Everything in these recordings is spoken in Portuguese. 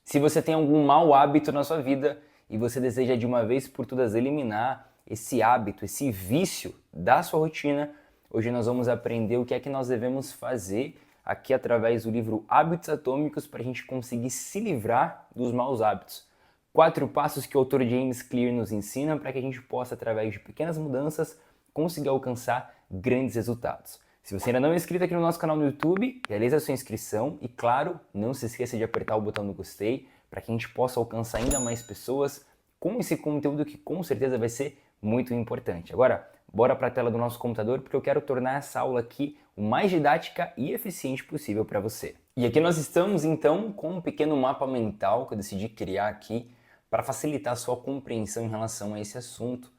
Se você tem algum mau hábito na sua vida e você deseja de uma vez por todas eliminar esse hábito, esse vício da sua rotina, hoje nós vamos aprender o que é que nós devemos fazer aqui através do livro Hábitos Atômicos para a gente conseguir se livrar dos maus hábitos. 4 passos que o autor James Clear nos ensina para que a gente possa, através de pequenas mudanças, conseguir alcançar grandes resultados. Se você ainda não é inscrito aqui no nosso canal no YouTube, realize a sua inscrição e, claro, não se esqueça de apertar o botão do gostei para que a gente possa alcançar ainda mais pessoas com esse conteúdo que com certeza vai ser muito importante. Agora, bora para a tela do nosso computador porque eu quero tornar essa aula aqui o mais didática e eficiente possível para você. E aqui nós estamos então com um pequeno mapa mental que eu decidi criar aqui para facilitar a sua compreensão em relação a esse assunto.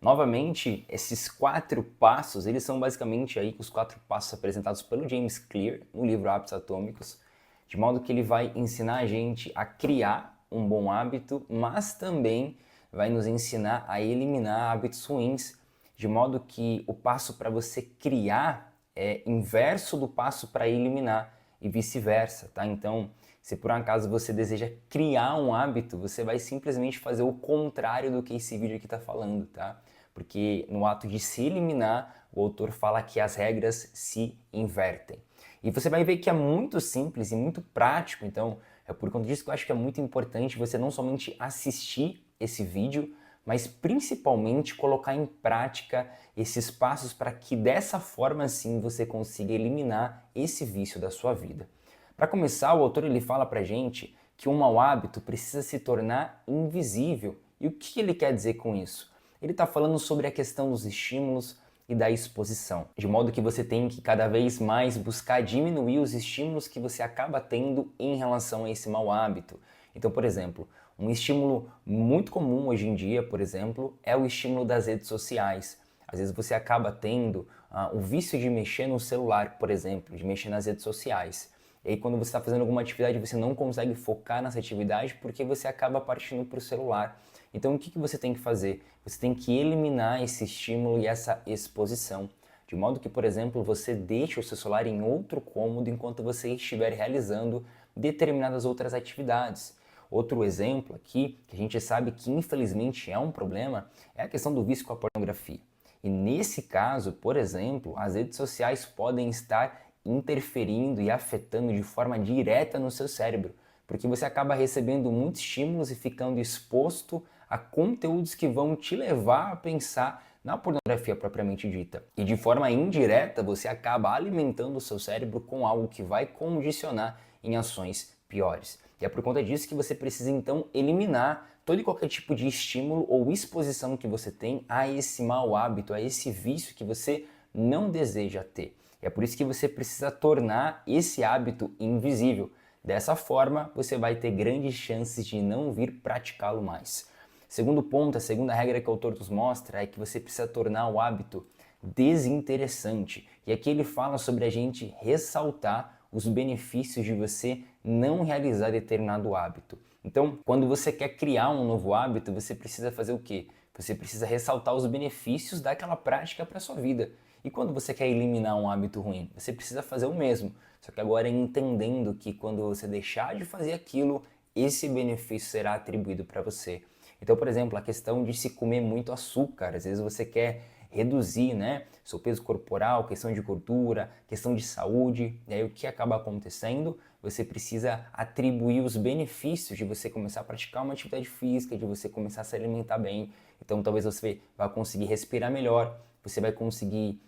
Novamente, esses 4 passos, eles são basicamente aí os 4 passos apresentados pelo James Clear no livro Hábitos Atômicos, de modo que ele vai ensinar a gente a criar um bom hábito, mas também vai nos ensinar a eliminar hábitos ruins, de modo que o passo para você criar é inverso do passo para eliminar e vice-versa, tá? Então, se por um acaso você deseja criar um hábito, você vai simplesmente fazer o contrário do que esse vídeo aqui está falando, tá? Porque no ato de se eliminar, o autor fala que as regras se invertem. E você vai ver que é muito simples e muito prático, então é por conta disso que eu acho que é muito importante você não somente assistir esse vídeo, mas principalmente colocar em prática esses passos para que dessa forma sim você consiga eliminar esse vício da sua vida. Para começar, o autor ele fala pra gente que um mau hábito precisa se tornar invisível. E o que ele quer dizer com isso? Ele está falando sobre a questão dos estímulos e da exposição, de modo que você tem que cada vez mais buscar diminuir os estímulos que você acaba tendo em relação a esse mau hábito. Então, por exemplo, um estímulo muito comum hoje em dia, por exemplo, é o estímulo das redes sociais. Às vezes você acaba tendo o vício de mexer no celular, por exemplo, de mexer nas redes sociais. E aí quando você está fazendo alguma atividade, você não consegue focar nessa atividade porque você acaba partindo para o celular. Então o que você tem que fazer? Você tem que eliminar esse estímulo e essa exposição. De modo que, por exemplo, você deixe o seu celular em outro cômodo enquanto você estiver realizando determinadas outras atividades. Outro exemplo aqui, que a gente sabe que infelizmente é um problema, é a questão do vício com a pornografia. E nesse caso, por exemplo, as redes sociais podem estar interferindo e afetando de forma direta no seu cérebro, porque você acaba recebendo muitos estímulos e ficando exposto a conteúdos que vão te levar a pensar na pornografia propriamente dita. E de forma indireta, você acaba alimentando o seu cérebro com algo que vai condicionar em ações piores. E é por conta disso que você precisa então eliminar todo e qualquer tipo de estímulo ou exposição que você tem a esse mau hábito, a esse vício que você não deseja ter. E é por isso que você precisa tornar esse hábito invisível. Dessa forma, você vai ter grandes chances de não vir praticá-lo mais. Segundo ponto, a segunda regra que o autor nos mostra é que você precisa tornar o hábito desinteressante. E aqui ele fala sobre a gente ressaltar os benefícios de você não realizar determinado hábito. Então, quando você quer criar um novo hábito, você precisa fazer o quê? Você precisa ressaltar os benefícios daquela prática para a sua vida. E quando você quer eliminar um hábito ruim, você precisa fazer o mesmo. Só que agora entendendo que quando você deixar de fazer aquilo, esse benefício será atribuído para você. Então, por exemplo, a questão de se comer muito açúcar. Às vezes você quer reduzir, né, seu peso corporal, questão de gordura, questão de saúde. E aí o que acaba acontecendo? Você precisa atribuir os benefícios de você começar a praticar uma atividade física, de você começar a se alimentar bem. Então talvez você vá conseguir respirar melhor, você vai conseguir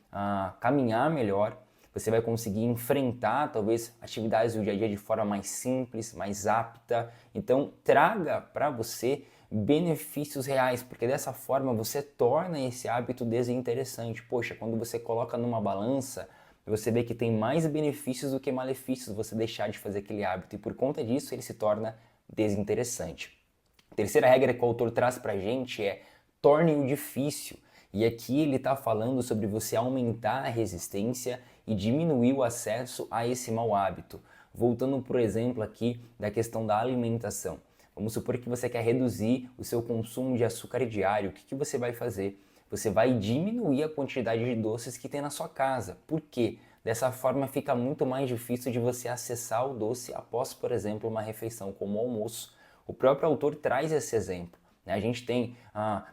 caminhar melhor, você vai conseguir enfrentar talvez atividades do dia a dia de forma mais simples, mais apta. Então traga para você benefícios reais, porque dessa forma você torna esse hábito desinteressante. Poxa, quando você coloca numa balança, você vê que tem mais benefícios do que malefícios você deixar de fazer aquele hábito, e por conta disso ele se torna desinteressante. A terceira regra que o autor traz pra gente é torne-o difícil. E aqui ele está falando sobre você aumentar a resistência e diminuir o acesso a esse mau hábito. Voltando, por exemplo, aqui da questão da alimentação. Vamos supor que você quer reduzir o seu consumo de açúcar diário. O que você vai fazer? Você vai diminuir a quantidade de doces que tem na sua casa. Por quê? Dessa forma fica muito mais difícil de você acessar o doce após, por exemplo, uma refeição como o almoço. O próprio autor traz esse exemplo. Né? A gente tem,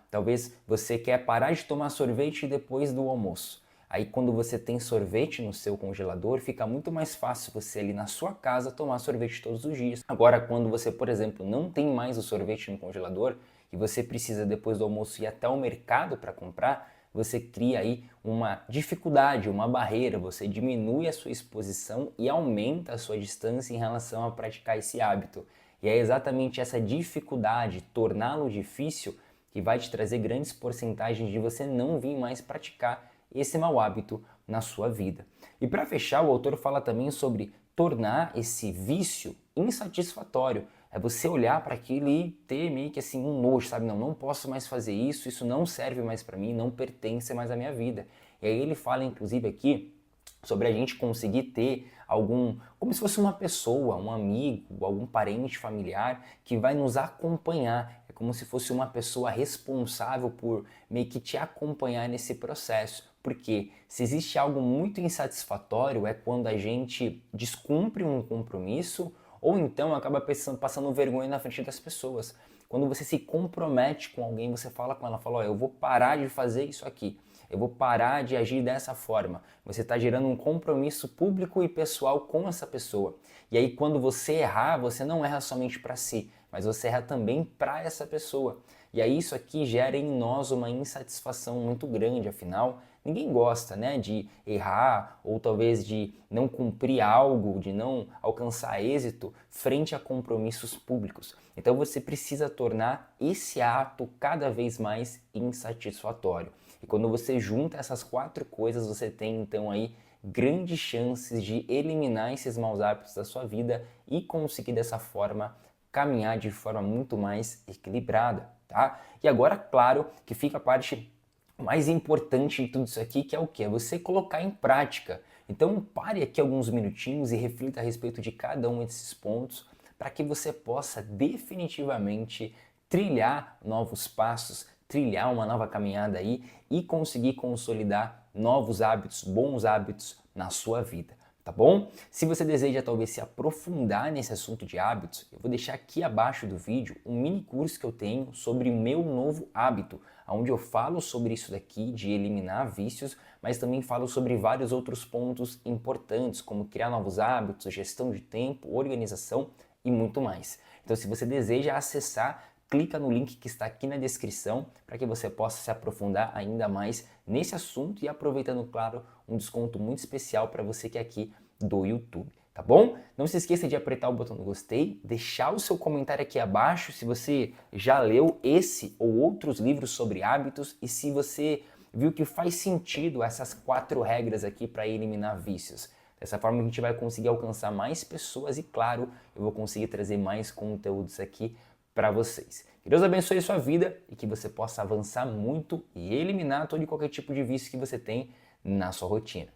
talvez você quer parar de tomar sorvete depois do almoço. Aí quando você tem sorvete no seu congelador, fica muito mais fácil você ali na sua casa tomar sorvete todos os dias. Agora, quando você, por exemplo, não tem mais o sorvete no congelador e você precisa depois do almoço ir até o mercado para comprar, você cria aí uma dificuldade, uma barreira, você diminui a sua exposição e aumenta a sua distância em relação a praticar esse hábito. E é exatamente essa dificuldade, torná-lo difícil, que vai te trazer grandes porcentagens de você não vir mais praticar esse mau hábito na sua vida. E para fechar, o autor fala também sobre tornar esse vício insatisfatório. É você olhar para aquilo e ter meio que assim um nojo, sabe? Não posso mais fazer isso, isso não serve mais para mim, não pertence mais à minha vida. E aí ele fala inclusive aqui sobre a gente conseguir ter algum, como se fosse uma pessoa, um amigo, algum parente familiar que vai nos acompanhar. É como se fosse uma pessoa responsável por meio que te acompanhar nesse processo. Porque se existe algo muito insatisfatório é quando a gente descumpre um compromisso ou então acaba passando vergonha na frente das pessoas. Quando você se compromete com alguém, você fala com ela, fala, ó, eu vou parar de fazer isso aqui, eu vou parar de agir dessa forma. Você está gerando um compromisso público e pessoal com essa pessoa. E aí quando você errar, você não erra somente para si, mas você erra também para essa pessoa. E aí isso aqui gera em nós uma insatisfação muito grande, afinal, ninguém gosta, né, de errar ou talvez de não cumprir algo, de não alcançar êxito frente a compromissos públicos. Então você precisa tornar esse ato cada vez mais insatisfatório. E quando você junta essas 4 coisas, você tem então aí grandes chances de eliminar esses maus hábitos da sua vida e conseguir dessa forma caminhar de forma muito mais equilibrada, tá? E agora, claro, que fica a parte mais importante de tudo isso aqui, que é o que? É você colocar em prática. Então pare aqui alguns minutinhos e reflita a respeito de cada um desses pontos para que você possa definitivamente trilhar novos passos, trilhar uma nova caminhada aí e conseguir consolidar novos hábitos, bons hábitos na sua vida. Tá bom? Se você deseja talvez se aprofundar nesse assunto de hábitos, eu vou deixar aqui abaixo do vídeo um mini curso que eu tenho sobre o meu novo hábito, onde eu falo sobre isso daqui, de eliminar vícios, mas também falo sobre vários outros pontos importantes, como criar novos hábitos, gestão de tempo, organização e muito mais. Então, se você deseja acessar, clica no link que está aqui na descrição para que você possa se aprofundar ainda mais nesse assunto e aproveitando, claro, um desconto muito especial para você que é aqui do YouTube, tá bom? Não se esqueça de apertar o botão do gostei, deixar o seu comentário aqui abaixo se você já leu esse ou outros livros sobre hábitos e se você viu que faz sentido essas 4 regras aqui para eliminar vícios. Dessa forma a gente vai conseguir alcançar mais pessoas e, claro, eu vou conseguir trazer mais conteúdos aqui para vocês. Que Deus abençoe a sua vida e que você possa avançar muito e eliminar todo e qualquer tipo de vício que você tem na sua rotina.